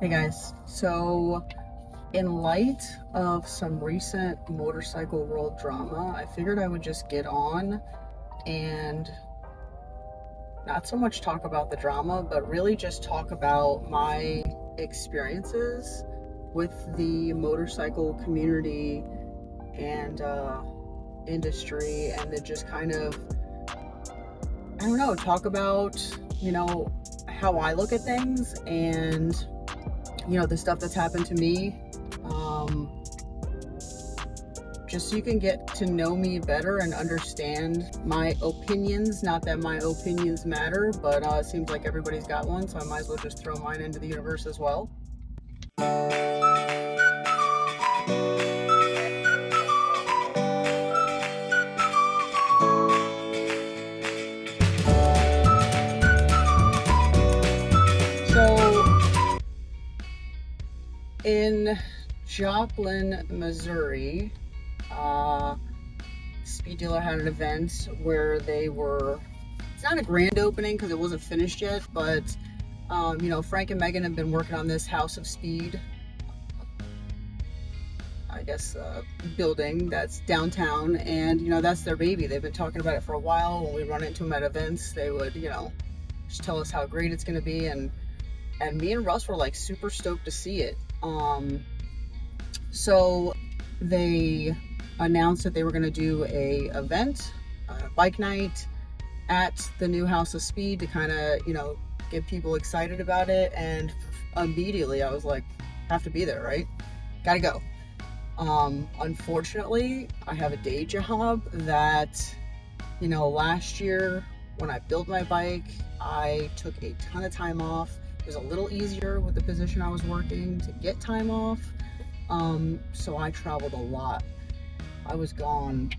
Hey guys, so in light of some recent motorcycle world drama, I figured I would just get on and not so much talk about the drama, but really just talk about my experiences with the motorcycle community and industry, and then just kind of, I don't know, talk about, how I look at things and the stuff that's happened to me, just so you can get to know me better and understand my opinions. Not that my opinions matter, but it seems like everybody's got one, so I might as well just throw mine into the universe as well. So in Joplin, Missouri, Speed Dealer had an event where it's not a grand opening because it wasn't finished yet, but Frank and Megan have been working on this House of Speed, building that's downtown, and that's their baby. They've been talking about it for a while. When we run into them at events, they would just tell us how great it's going to be, and me and Russ were like super stoked to see it. So they announced that they were going to do a event, bike night at the new House of Speed to kind of get people excited about it, and immediately I was like, have to be there, right? Gotta go. Unfortunately, I have a day job that last year when I built my bike, I took a ton of time off. It was a little easier with the position I was working to get time off, so I traveled a lot. I was gone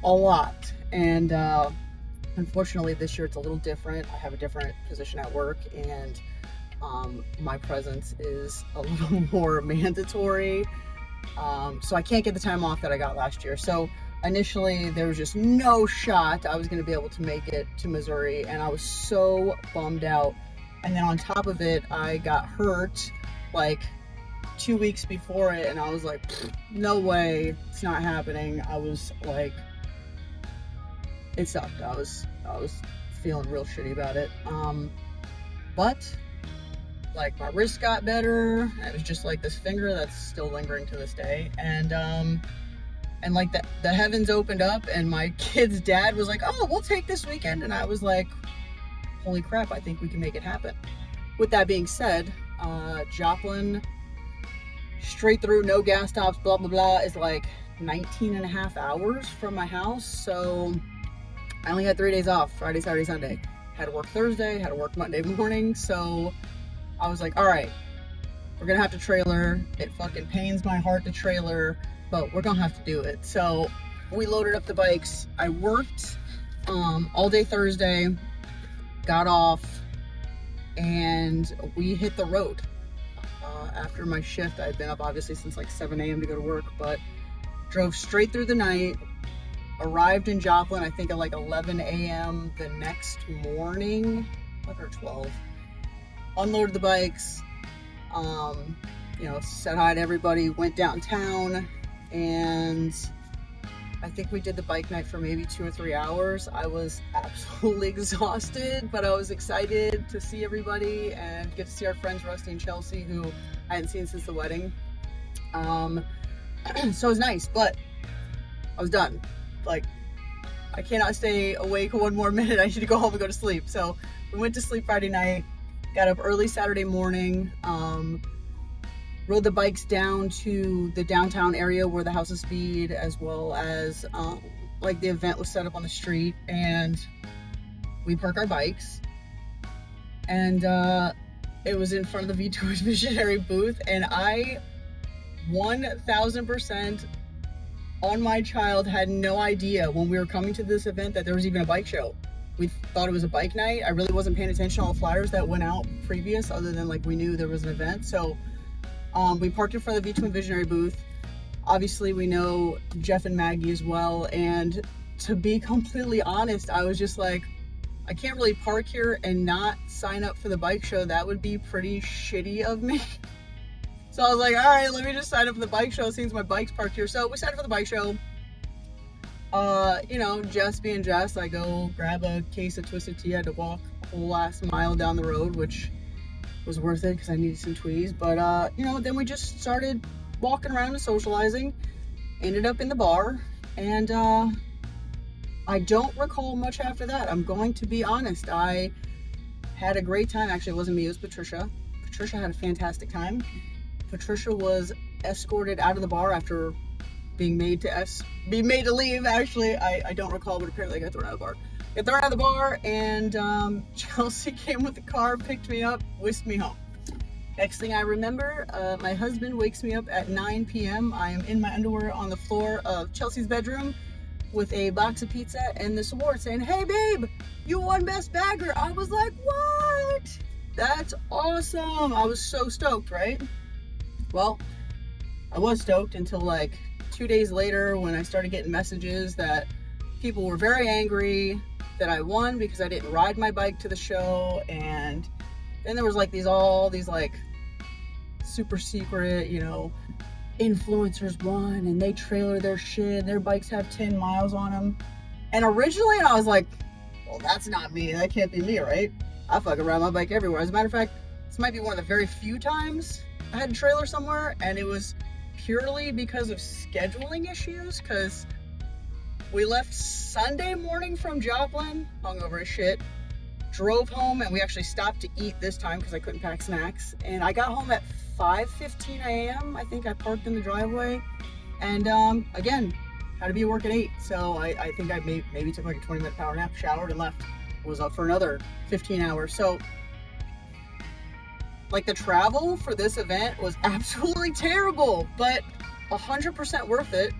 a lot, and unfortunately this year it's a little different. I have a different position at work, and my presence is a little more mandatory, so I can't get the time off that I got last year. So initially there was just no shot I was going to be able to make it to Missouri, and I was so bummed out. And then on top of it, I got hurt like 2 weeks before it, and I was like, no way, it's not happening. I was like, it sucked. I was feeling real shitty about it. But like my wrist got better. It was just like this finger that's still lingering to this day. And like the heavens opened up, and my kid's dad was like, oh, we'll take this weekend. And I was like, holy crap, I think we can make it happen. With that being said, Joplin, straight through, no gas stops, blah, blah, blah, is like 19 and a half hours from my house. So I only had 3 days off, Friday, Saturday, Sunday. Had to work Thursday, had to work Monday morning. So I was like, all right, we're gonna have to trailer. It fucking pains my heart to trailer, but we're gonna have to do it. So we loaded up the bikes. I worked all day Thursday, got off, and we hit the road. After my shift, I'd been up obviously since like 7 a.m. to go to work, but drove straight through the night, arrived in Joplin, I think at like 11 a.m. the next morning, 11 or 12, unloaded the bikes, said hi to everybody, went downtown, and I think we did the bike night for maybe 2 or 3 hours. I was absolutely exhausted, but I was excited to see everybody and get to see our friends Rusty and Chelsea, who I hadn't seen since the wedding. So it was nice, but I was done. Like, I cannot stay awake one more minute. I should go home and go to sleep. So we went to sleep Friday night, got up early Saturday morning, rode the bikes down to the downtown area where the House of Speed, as well as the event was set up on the street, and we park our bikes, and it was in front of the V2 Visionary booth, and I 1000% on my child had no idea when we were coming to this event that there was even a bike show. We thought it was a bike night. I really wasn't paying attention to all the flyers that went out previous, other than like we knew there was an event. So we parked in front of the V2 Visionary booth. Obviously, we know Jeff and Maggie as well. And to be completely honest, I was just like, I can't really park here and not sign up for the bike show. That would be pretty shitty of me. So I was like, all right, let me just sign up for the bike show since my bike's parked here. So we signed up for the bike show. You know, Jess being Jess, I go grab a case of Twisted Tea. I had to walk a whole last mile down the road, which was worth it because I needed some tweez. But, you know, then we just started walking around and socializing. Ended up in the bar. And I don't recall much after that. I'm going to be honest. I had a great time. Actually, it wasn't me. It was Patricia. Patricia had a fantastic time. Patricia was escorted out of the bar after being made to leave. Actually, I don't recall, but apparently I got thrown out of the bar. Got thrown out of the bar, and Chelsea came with the car, picked me up, whisked me home. Next thing I remember, my husband wakes me up at 9 p.m. I am in my underwear on the floor of Chelsea's bedroom with a box of pizza and this award saying, "Hey babe, you won Best Bagger." I was like, what? That's awesome. I was so stoked, right? Well, I was stoked until like 2 days later when I started getting messages that people were very angry that I won because I didn't ride my bike to the show. And then there was like all these like super secret, you know, influencers won and they trailer their shit. Their bikes have 10 miles on them. And originally I was like, well, that's not me. That can't be me, right? I fucking ride my bike everywhere. As a matter of fact, this might be one of the very few times I had a trailer somewhere, and it was purely because of scheduling issues, because we left Sunday morning from Joplin, hungover as shit, drove home, and we actually stopped to eat this time because I couldn't pack snacks, and I got home at 5:15 a.m. I think I parked in the driveway, and again, had to be at work at 8, so I think I maybe took like a 20-minute power nap, showered, and left. Was up for another 15 hours, so like the travel for this event was absolutely terrible, but 100% worth it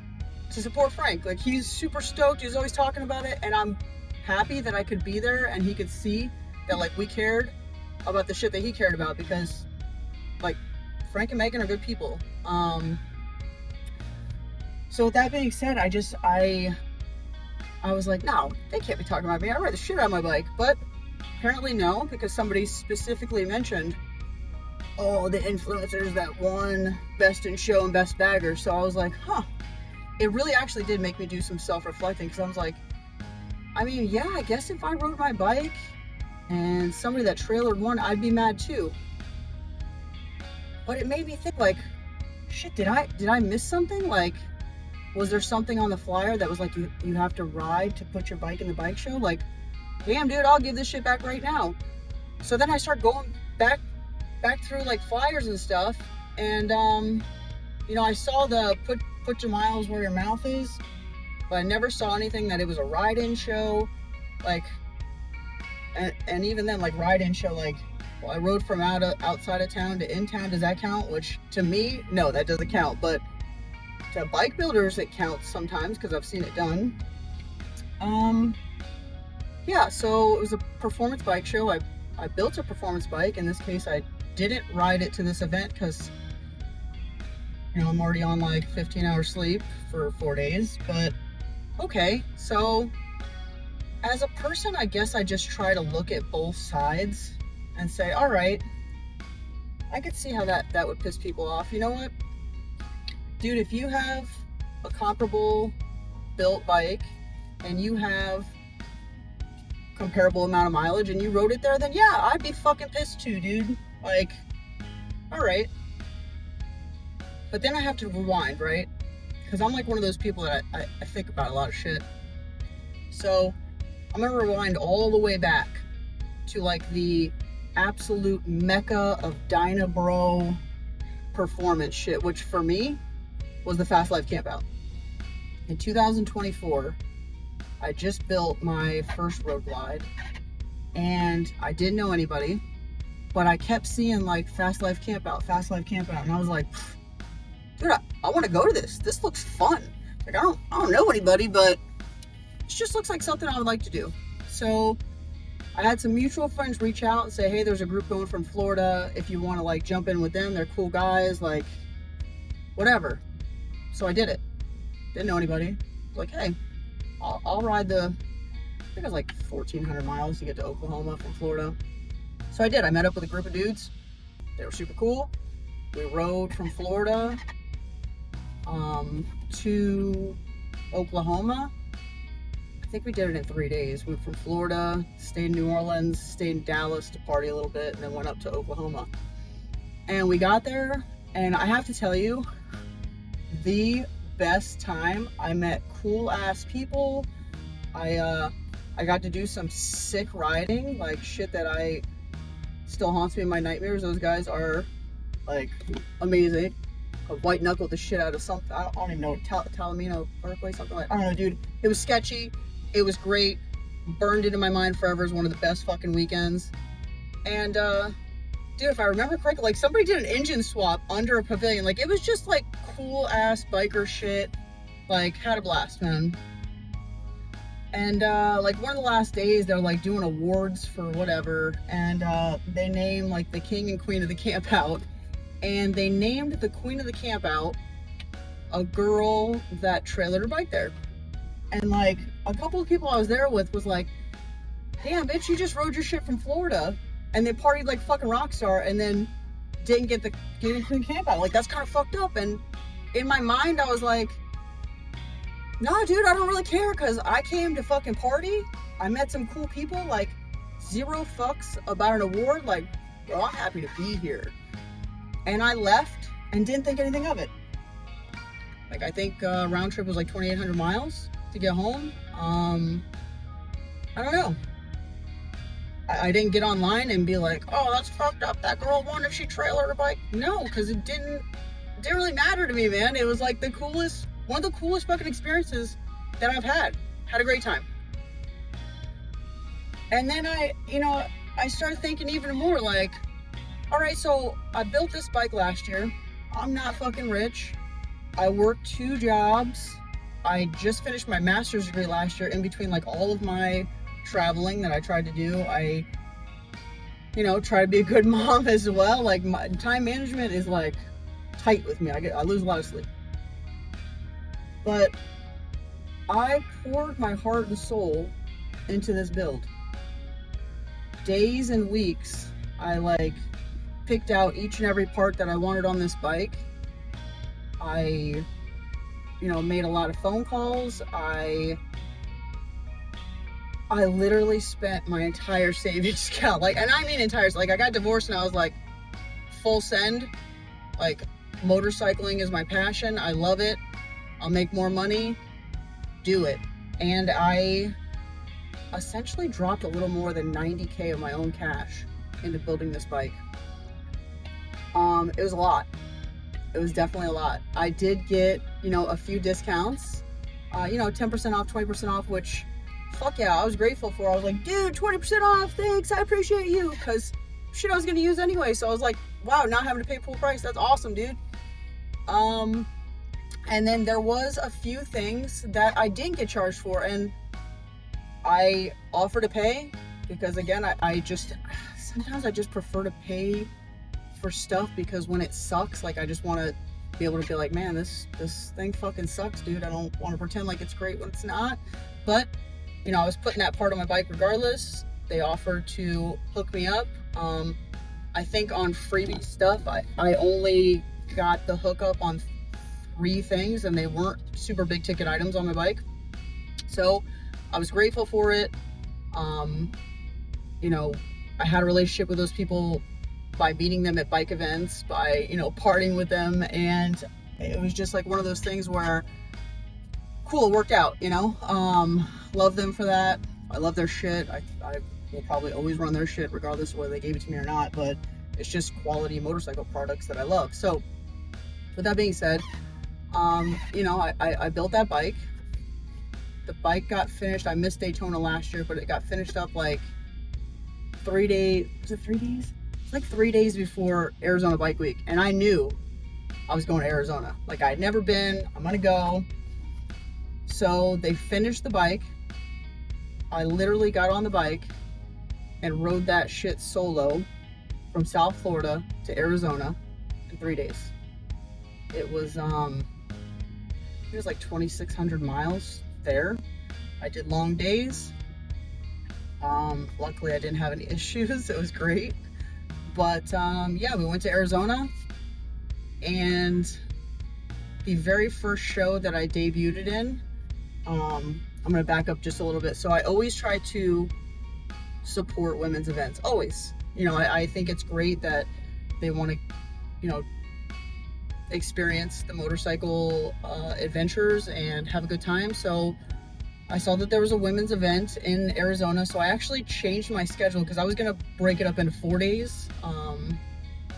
to support Frank. Like, he's super stoked. He's always talking about it, and I'm happy that I could be there and he could see that like we cared about the shit that he cared about, because like Frank and Megan are good people. So with that being said, I was like, no, they can't be talking about me. I ride the shit out of my bike. But apparently no, because somebody specifically mentioned, oh, the influencers that won Best in Show and Best Bagger. So I was like, huh. It really actually did make me do some self-reflecting, because I was like, I mean, yeah, I guess if I rode my bike and somebody that trailered won, I'd be mad too. But it made me think, like, shit, did I miss something? Like, was there something on the flyer that was like, you have to ride to put your bike in the bike show? Like, damn, dude, I'll give this shit back right now. So then I start going back through like flyers and stuff, and you know, I saw the put your miles where your mouth is, but I never saw anything that it was a ride-in show. Like, and even then, like, ride-in show, like, well, I rode from outside of town to in town. Does that count? Which to me, no, that doesn't count. But to bike builders, it counts sometimes because I've seen it done. Yeah, so it was a performance bike show. I built a performance bike. In this case, I didn't ride it to this event because, you know, I'm already on like 15 hours sleep for 4 days. But okay, so as a person, I guess I just try to look at both sides and say, all right, I could see how that would piss people off. You know what? Dude, if you have a comparable built bike and you have comparable amount of mileage and you rode it there, then yeah, I'd be fucking pissed too, dude. Like, all right. But then I have to rewind, right? Because I'm like one of those people that I think about a lot of shit. So I'm gonna rewind all the way back to like the absolute mecca of Dynabro performance shit, which for me was the Fast Life Campout. In 2024, I just built my first road glide, and I didn't know anybody, but I kept seeing like Fast Life Campout, and I was like, dude, I want to go to this. This looks fun. Like, I don't know anybody, but it just looks like something I would like to do. So I had some mutual friends reach out and say, hey, there's a group going from Florida. If you want to like jump in with them, they're cool guys, like whatever. So I did it. Didn't know anybody. Like, hey, I'll ride the think it was like 1,400 miles to get to Oklahoma from Florida. So I did. I met up with a group of dudes. They were super cool. We rode from Florida to Oklahoma. I think we did it in 3 days. We went from Florida, stayed in New Orleans, stayed in Dallas to party a little bit, and then went up to Oklahoma. And we got there, and I have to tell you, the best time. I met cool ass people. I got to do some sick riding, like shit that I still haunts me in my nightmares. Those guys are like amazing. I white knuckled the shit out of something. I don't even know, Talamino Parkway, something like. I don't know, dude. It was sketchy. It was great. Burned into my mind forever. It was one of the best fucking weekends. And dude, if I remember correctly, like somebody did an engine swap under a pavilion. Like it was just like cool ass biker shit. Like had a blast, man. And like one of the last days, they're like doing awards for whatever, and they named like the king and queen of the Campout, and they named the queen of the Campout a girl that trailered her bike there. And like a couple of people I was there with was like, damn bitch, you just rode your shit from Florida and they partied like fucking rock star and then didn't get the queen of the Campout. Like that's kind of fucked up. And in my mind I was like, no, dude, I don't really care because I came to fucking party. I met some cool people, like zero fucks about an award. Like, bro, I'm happy to be here. And I left and didn't think anything of it. Like, I think round trip was like 2,800 miles to get home. I don't know. I didn't get online and be like, oh, that's fucked up. That girl won if she trailered her bike. No, because it didn't really matter to me, man. It was like one of the coolest fucking experiences that I've had. Had a great time. And then I started thinking even more like, all right, so I built this bike last year. I'm not fucking rich. I worked 2 jobs. I just finished my master's degree last year in between like all of my traveling that I tried to do. I, try to be a good mom as well. Like my time management is like tight with me. I lose a lot of sleep. But I poured my heart and soul into this build. Days and weeks, I like picked out each and every part that I wanted on this bike. I, made a lot of phone calls. I literally spent my entire savings account. Like, and I mean entire, like I got divorced and I was like full send. Like motorcycling is my passion. I love it. I'll make more money, do it. And I essentially dropped a little more than 90K of my own cash into building this bike. It was a lot. It was definitely a lot. I did get, a few discounts, 10% off, 20% off, which fuck yeah, I was grateful for. I was like, dude, 20% off, thanks, I appreciate you. Cause shit I was gonna use anyway. So I was like, wow, not having to pay full price, that's awesome, dude. And then there was a few things that I didn't get charged for, and I offer to pay because again, sometimes I just prefer to pay for stuff because when it sucks, like I just want to be able to be like, man, this thing fucking sucks, dude. I don't want to pretend like it's great when it's not. But, I was putting that part on my bike regardless. They offered to hook me up. I think on freebie stuff, I only got the hookup on 3 things and they weren't super big ticket items on my bike. So I was grateful for it. I had a relationship with those people by meeting them at bike events, by, partying with them. And it was just like one of those things where cool, it worked out, love them for that. I love their shit. I will probably always run their shit regardless of whether they gave it to me or not, but it's just quality motorcycle products that I love. So with that being said, I built that bike. The bike got finished. I missed Daytona last year, but it got finished up like 3 days. Was it 3 days? It's like 3 days before Arizona Bike Week. And I knew I was going to Arizona. Like I had never been. I'm going to go. So they finished the bike. I literally got on the bike and rode that shit solo from South Florida to Arizona in 3 days. It was like 2,600 miles there. I did long days. Luckily I didn't have any issues. It was great. But yeah, we went to Arizona, and the very first show that I debuted it in, I'm gonna back up just a little bit. So I always try to support women's events, always. You know, I think it's great that they want to, you know, experience the motorcycle adventures and have a good time. So I saw that there was a women's event in Arizona, so I actually changed my schedule because I was gonna break it up into 4 days.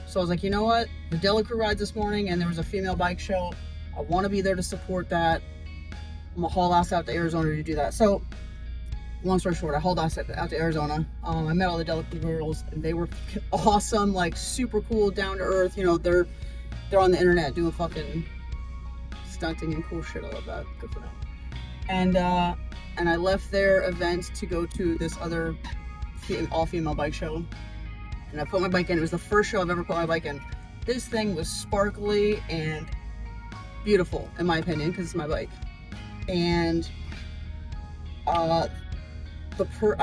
So I was like, you know what, the Dela Crew rides this morning, and there was a female bike show. I want to be there to support that. I'm gonna haul ass out to Arizona to do that. So long story short, I hauled ass out to Arizona. I met all the Dela Crew girls, and they were awesome, like super cool, down to earth. You know, they're on the internet doing fucking stunting and cool shit. I love that. Good for them. And I left their event to go to this other all-female bike show. And I put my bike in. It was the first show I've ever put my bike in. This thing was sparkly and beautiful, in my opinion, because it's my bike. And I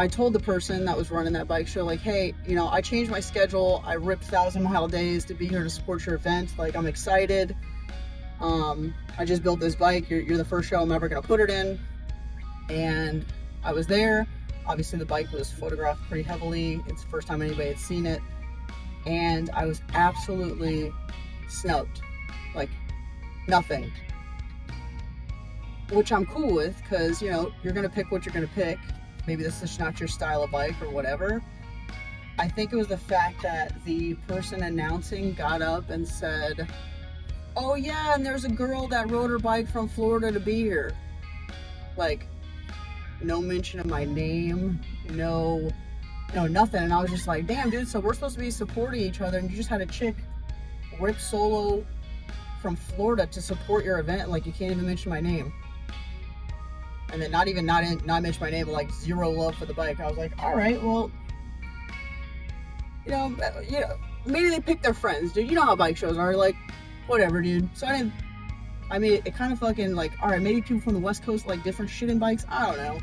told the person that was running that bike show, like, hey, you know, I changed my schedule. I ripped 1,000-mile days to be here to support your event. Like, I'm excited. I just built this bike. You're the first show I'm ever gonna put it in. And I was there. Obviously the bike was photographed pretty heavily. It's the first time anybody had seen it. And I was absolutely snubbed. Like, nothing. Which I'm cool with, because, you know, you're gonna pick what you're gonna pick. Maybe this is not your style of bike or whatever. I think it was the fact that the person announcing got up and said, oh yeah, and there's a girl that rode her bike from Florida to be here. Like, no mention of my name, no nothing. And I was just like, damn, dude, so we're supposed to be supporting each other, and you just had a chick rip solo from Florida to support your event. Like, you can't even mention my name. And then not mention my name, but like zero love for the bike. I was like, all right, well, you know, maybe they picked their friends, dude. You know how bike shows are, like, whatever, dude. So I mean, it kind of fucking like, all right, maybe people from the West Coast like different shit in bikes. I don't know.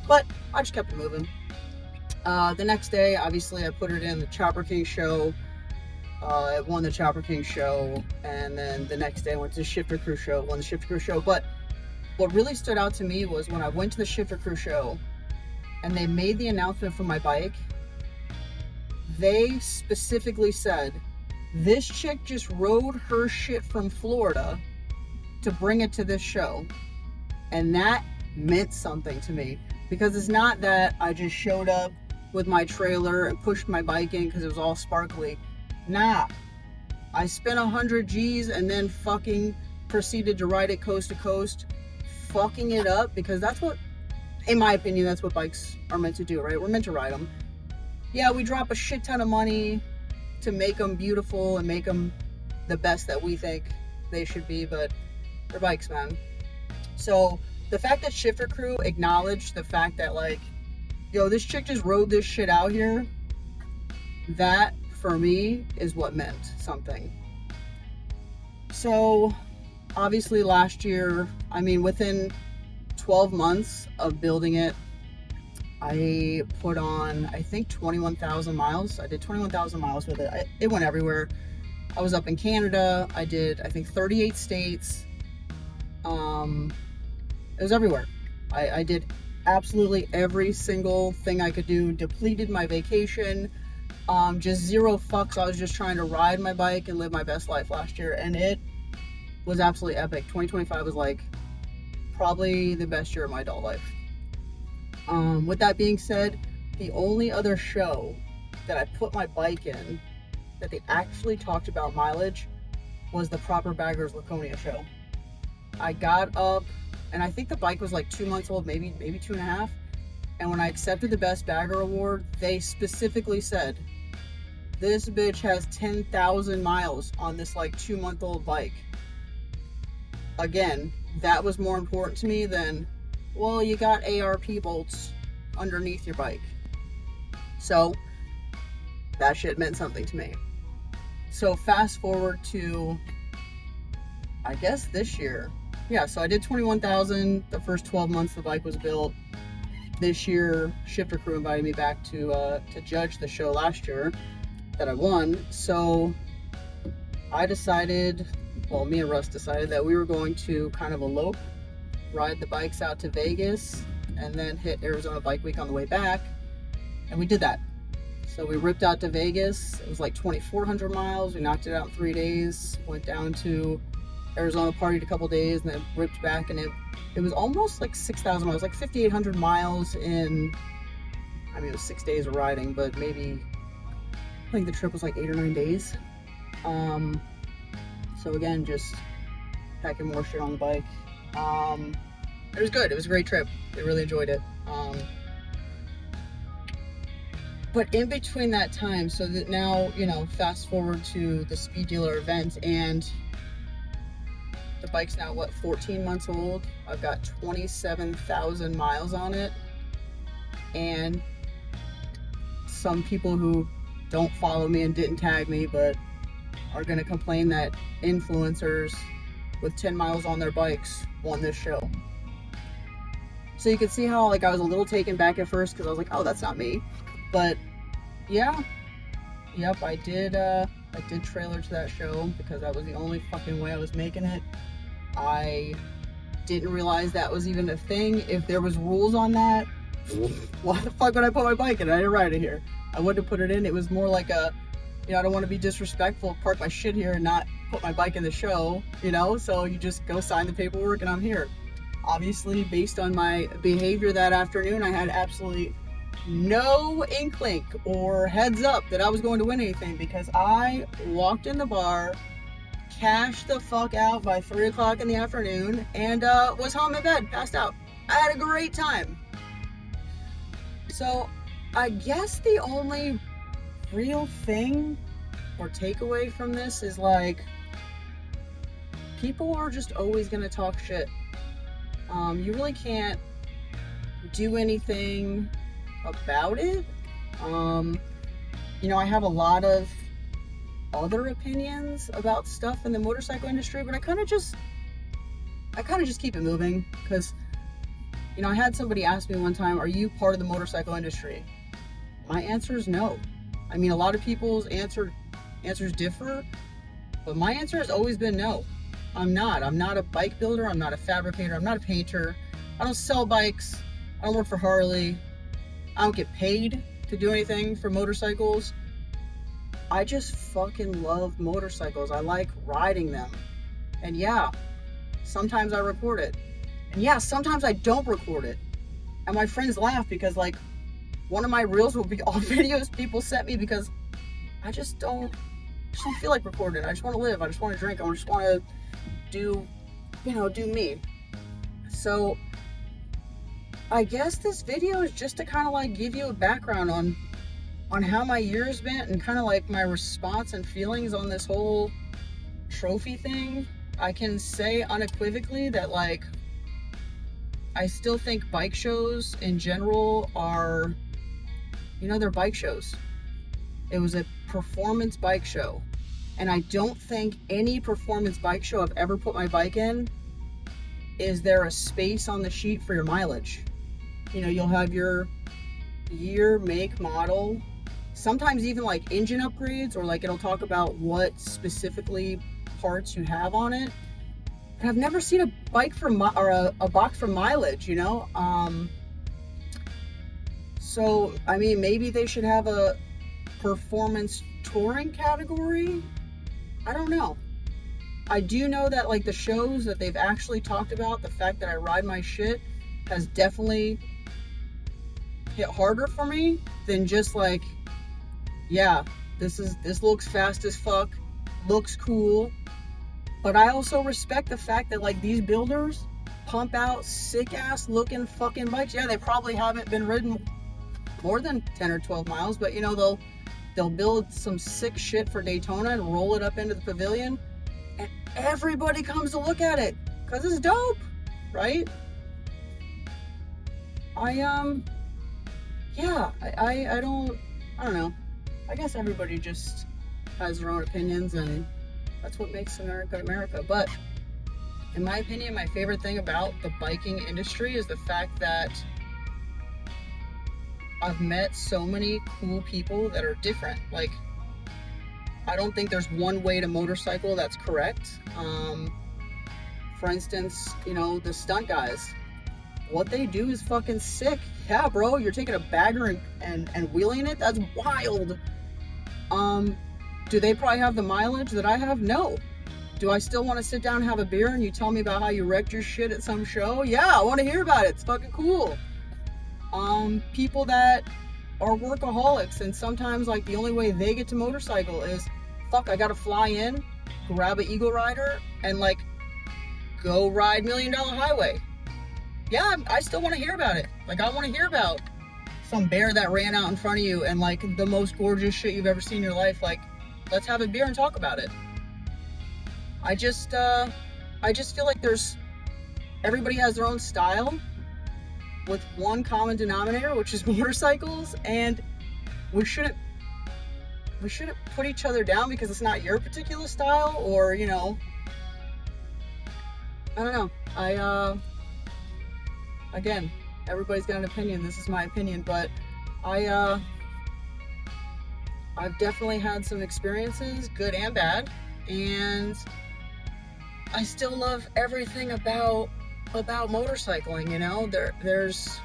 But I just kept it moving. The next day, obviously, I put it in the Chopper King show. I won the Chopper King show. And then the next day, I went to the Shifter Crew show, won the Shifter Crew show. But what really stood out to me was when I went to the Shifter Crew show and they made the announcement for my bike, they specifically said, this chick just rode her shit from Florida to bring it to this show. And that meant something to me, because it's not that I just showed up with my trailer and pushed my bike in because it was all sparkly. Nah, I spent 100 G's and then fucking proceeded to ride it coast to coast, fucking it up, because that's what, in my opinion, that's what bikes are meant to do, right? We're meant to ride them. Yeah, we drop a shit ton of money to make them beautiful and make them the best that we think they should be, but they're bikes, man. So the fact that Shifter Crew acknowledged the fact that, like, yo, this chick just rode this shit out here, that for me is what meant something. So obviously last year, I mean, within 12 months of building it, I put on, I think, 21,000 miles. I did 21,000 miles with it. It went everywhere. I was up in Canada. I did, I think, 38 states. It was everywhere. I did absolutely every single thing I could do. Depleted my vacation. Just zero fucks. I was just trying to ride my bike and live my best life last year. And it was absolutely epic. 2025 was like probably the best year of my adult life. With that being said, the only other show that I put my bike in that they actually talked about mileage was the Proper Baggers Laconia show. I got up, and I think the bike was like 2 months old, maybe 2.5. And when I accepted the Best Bagger Award, they specifically said, this bitch has 10,000 miles on this like 2-month-old bike. Again, that was more important to me than, well, you got ARP bolts underneath your bike. So that shit meant something to me. So fast forward to, I guess, this year. Yeah, so I did 21,000 the first 12 months the bike was built. this year, Shifter Crew invited me back to judge the show last year that I won. So I decided, well, me and Russ decided that we were going to kind of elope, ride the bikes out to Vegas, and then hit Arizona Bike Week on the way back. And we did that. So we ripped out to Vegas. It was like 2,400 miles. We knocked it out in 3 days. Went down to Arizona, partied a couple days, and then ripped back. And it was almost like 6,000 miles, like 5,800 miles in, I mean, it was 6 days of riding, but maybe, I think the trip was like 8 or 9 days. So again, just packing more shit on the bike. It was good. It was a great trip. I really enjoyed it. But in between that time, so that now, you know, fast forward to the Speed Dealer event, and the bike's now, what, 14 months old? I've got 27,000 miles on it. And some people who don't follow me and didn't tag me, but are going to complain that influencers with 10 miles on their bikes won this show. So you can see how, like, I was a little taken back at first because I was like, oh, that's not me. But yeah, yep, I did trailer to that show because that was the only fucking way I was making it. I didn't realize that was even a thing. If there was rules on that, why the fuck would I put my bike in? I didn't ride it here. I wouldn't have put it in. It was more like a, you know, I don't want to be disrespectful, park my shit here and not put my bike in the show, you know? So you just go sign the paperwork and I'm here. Obviously, based on my behavior that afternoon, I had absolutely no inkling or heads up that I was going to win anything because I walked in the bar, cashed the fuck out by 3 o'clock in the afternoon, and was home in bed, passed out. I had a great time. So I guess the only real thing or takeaway from this is, like, people are just always gonna talk shit. You really can't do anything about it. You know, I have a lot of other opinions about stuff in the motorcycle industry, but I kind of just keep it moving because, you know, I had somebody ask me one time, are you part of the motorcycle industry? My answer is no. I mean, a lot of people's answers differ, but my answer has always been no. I'm not a bike builder. I'm not a fabricator. I'm not a painter. I don't sell bikes. I don't work for Harley. I don't get paid to do anything for motorcycles. I just fucking love motorcycles. I like riding them. And yeah, sometimes I record it. And yeah, sometimes I don't record it. And my friends laugh because, like, one of my reels will be all videos people sent me because I just don't feel like recording. I just want to live. I just want to drink. I just want to do me. So I guess this video is just to kind of like give you a background on how my year's been and kind of like my response and feelings on this whole trophy thing. I can say unequivocally that, like, I still think bike shows in general are, you know, they're bike shows. It was a performance bike show. And I don't think any performance bike show I've ever put my bike in, is there a space on the sheet for your mileage. You know, you'll have your year, make, model, sometimes even like engine upgrades, or like it'll talk about what specifically parts you have on it. But I've never seen a bike for a box for mileage, you know? So, I mean, maybe they should have a performance touring category. I don't know. I do know that, like, the shows that they've actually talked about, the fact that I ride my shit has definitely hit harder for me than just like, yeah, this looks fast as fuck, looks cool. But I also respect the fact that, like, these builders pump out sick ass looking fucking bikes. Yeah, they probably haven't been ridden more than 10 or 12 miles, but, you know, they'll build some sick shit for Daytona and roll it up into the pavilion, and everybody comes to look at it because it's dope, right? I don't know. I guess everybody just has their own opinions, and that's what makes America America. But in my opinion, my favorite thing about the biking industry is the fact that I've met so many cool people that are different. Like, I don't think there's one way to motorcycle that's correct. For instance, you know, the stunt guys, what they do is fucking sick. Yeah, bro, you're taking a bagger and wheeling it? That's wild. Do they probably have the mileage that I have? No. Do I still want to sit down and have a beer and you tell me about how you wrecked your shit at some show? Yeah, I want to hear about it. It's fucking cool. People that are workaholics, and sometimes, like, the only way they get to motorcycle is, fuck, I gotta fly in, grab an Eagle Rider, and, like, go ride $1 Million Highway. Yeah, I still want to hear about it. Like, I want to hear about some bear that ran out in front of you and, like, the most gorgeous shit you've ever seen in your life. Like, let's have a beer and talk about it. I just feel like everybody has their own style with one common denominator, which is motorcycles, and we shouldn't put each other down because it's not your particular style, or, you know, I don't know. Again, everybody's got an opinion. This is my opinion, but I've definitely had some experiences, good and bad, and I still love everything about motorcycling, you know. There's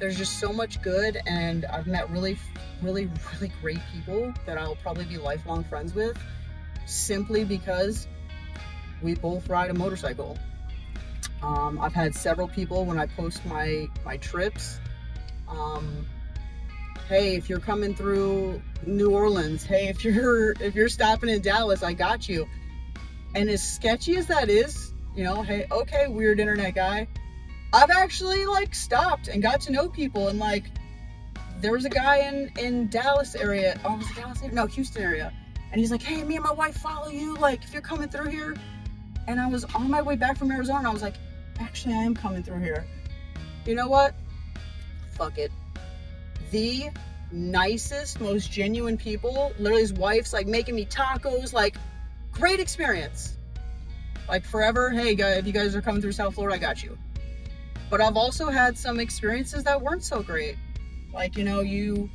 just so much good, and I've met really, really, really great people that I'll probably be lifelong friends with, simply because we both ride a motorcycle. I've had several people, when I post my trips, hey, if you're coming through New Orleans, hey, if you're stopping in Dallas, I got you. And as sketchy as that is, you know, hey, okay, weird internet guy, I've actually, like, stopped and got to know people. And, like, there was a guy in Dallas area. Oh, was it Dallas area? No, Houston area. And he's like, hey, me and my wife follow you, like, if you're coming through here. And I was on my way back from Arizona, and I was like, actually, I am coming through here. You know what? Fuck it. The nicest, most genuine people. Literally, his wife's, like, making me tacos, like, great experience. Like, forever, hey, guys, if you guys are coming through South Florida, I got you. But I've also had some experiences that weren't so great. Like, you know, you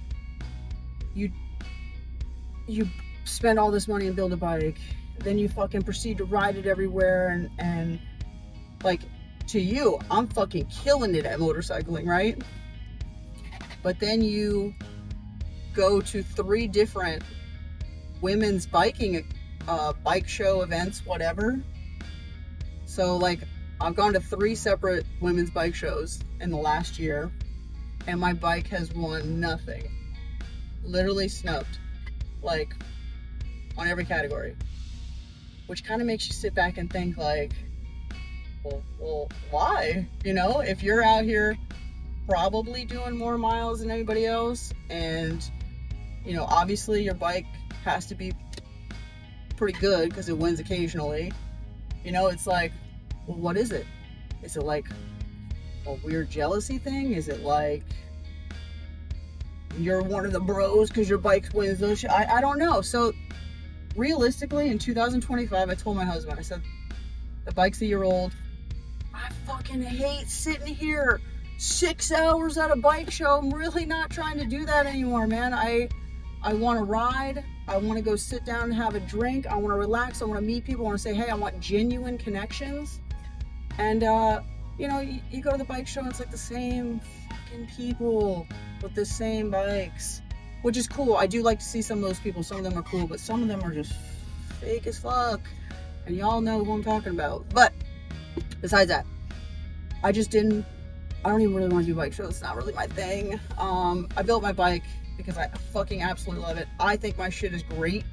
spend all this money and build a bike, then you fucking proceed to ride it everywhere, and like, to you, I'm fucking killing it at motorcycling, right? But then you go to 3 different women's biking bike show events, whatever. So, like, I've gone to 3 separate women's bike shows in the last year, and my bike has won nothing. Literally snubbed, like, on every category. Which kind of makes you sit back and think, like, well, why? You know, if you're out here probably doing more miles than anybody else, and, you know, obviously your bike has to be pretty good because it wins occasionally. You know, it's like, well, what is it? Is it like a weird jealousy thing? Is it like you're one of the bros because your bike wins those shit? I don't know. So realistically, in 2025, I told my husband, I said, the bike's a year old. I fucking hate sitting here 6 hours at a bike show. I'm really not trying to do that anymore, man. I want to ride. I want to go sit down and have a drink. I want to relax. I want to meet people. I want to say, hey, I want genuine connections. And, you know, you go to the bike show and it's like the same fucking people with the same bikes, which is cool. I do like to see some of those people. Some of them are cool, but some of them are just fake as fuck. And y'all know who I'm talking about. But besides that, I don't even really want to do bike shows. It's not really my thing. I built my bike because I fucking absolutely love it. I think my shit is great.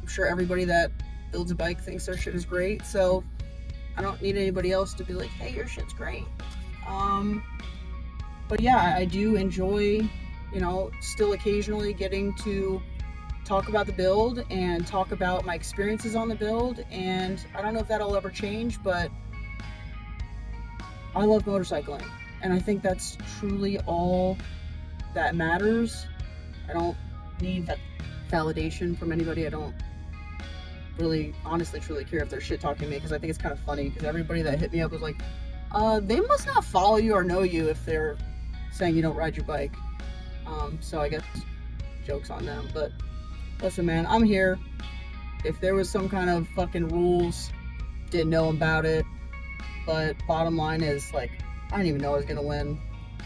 I'm sure everybody that builds a bike thinks their shit is great. So I don't need anybody else to be like, hey, your shit's great. But yeah, I do enjoy, you know, still occasionally getting to talk about the build and talk about my experiences on the build. And I don't know if that'll ever change, but I love motorcycling. And I think that's truly all that matters. I don't need that validation from anybody. I don't really, honestly, truly care if they're shit talking me, because I think it's kind of funny, because everybody that hit me up was like, they must not follow you or know you if they're saying you don't ride your bike. So I guess joke's on them. But listen, man, I'm here. If there was some kind of fucking rules, didn't know about it. But bottom line is, like, I didn't even know I was gonna win.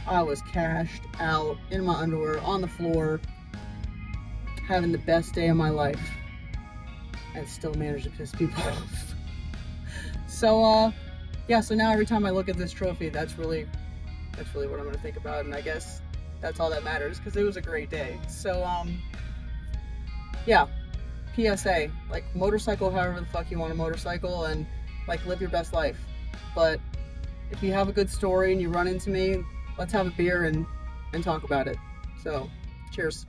I was cashed out in my underwear on the floor, having the best day of my life, and still managed to piss people off. So yeah, so now every time I look at this trophy, that's really what I'm gonna think about, and I guess that's all that matters, because it was a great day. So yeah, PSA, like, motorcycle however the fuck you want to motorcycle, and like, live your best life. But if you have a good story and you run into me, let's have a beer and talk about it. So cheers.